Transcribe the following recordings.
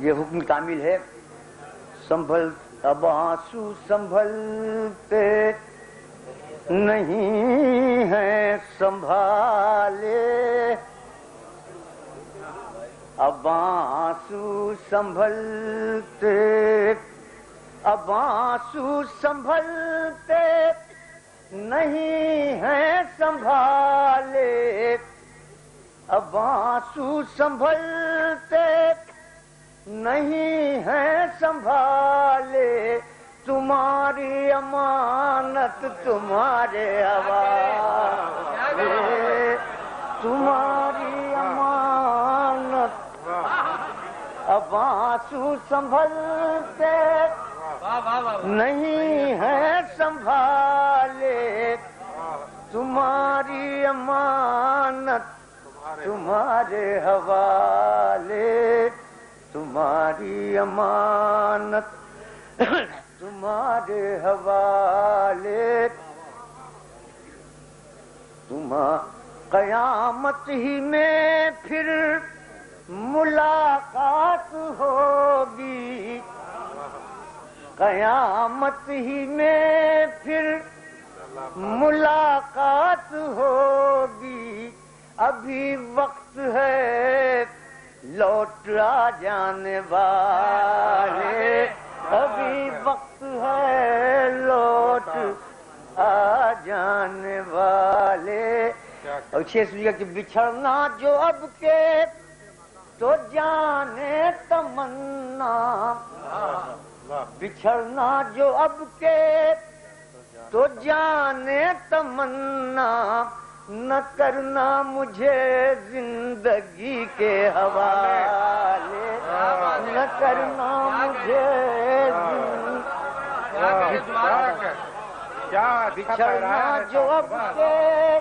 یہ حکم کامل ہے. سنبھل اب آنسو سنبھلتے نہیں ہیں سنبھالے، اب آنسو سنبھلتے، اب آنسو سنبھلتے نہیں ہیں سنبھالے، اب آنسو سنبھلتے نہیں ہیں سنبھالے، تمہاری امانت تمہارے حوالے، تمہاری امانت، اب آنسو سنبھلتے نہیں ہیں سنبھالے، تمہاری امانت تمہارے حوالے، تمہاری امانت تمہارے حوالے. قیامت ہی میں پھر ملاقات ہوگی، قیامت ہی میں پھر ملاقات ہوگی، ابھی وقت ہے لوٹ آ جانے والے، ابھی وقت ہے لوٹ آ جانے والے. اور 6 سوریہ کہ بچھڑنا جو اب کے تو جانے تمنا، بچھڑنا جو اب کے تو جانے تمنا، نہ کرنا مجھے زندگی کے حوالے، نہ کرنا مجھے بچھڑنا جو اب کے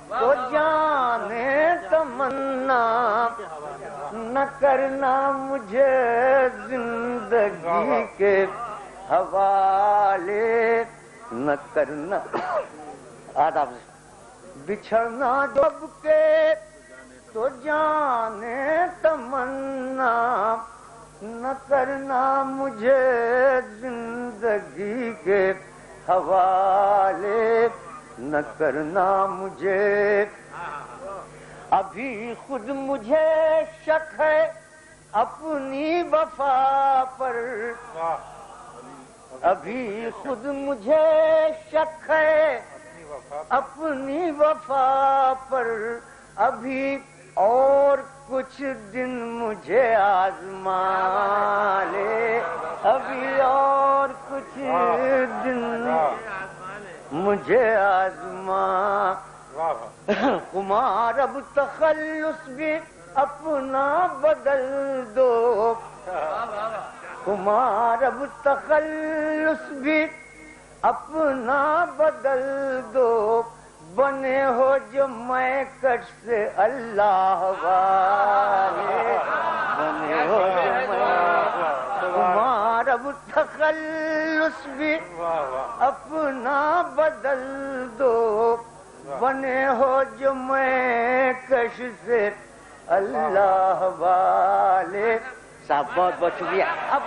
تو جانے تمنا، نہ کرنا مجھے زندگی کے حوالے، نہ کرنا آداب سے. بچھڑنا جب کے تو جانے تمنا، نہ کرنا مجھے زندگی کے حوالے، نہ کرنا مجھے. ابھی خود مجھے شک ہے اپنی وفا پر، ابھی خود مجھے شک ہے اپنی وفا پر، ابھی اور کچھ دن مجھے آزما لے، ابھی اور کچھ دن مجھے آزما. خمار اب تخلص بھی اپنا بدل دو، خمار اب تخلص بھی اپنا بدل دو، بنے ہو جو میں کش سے اللہ والے، بنے ہو جو میں. خمار اب تخلص بھی اپنا بدل دو، بنے ہو جو میں کش سے اللہ والے. صاحب بہت بہت شکریہ. اب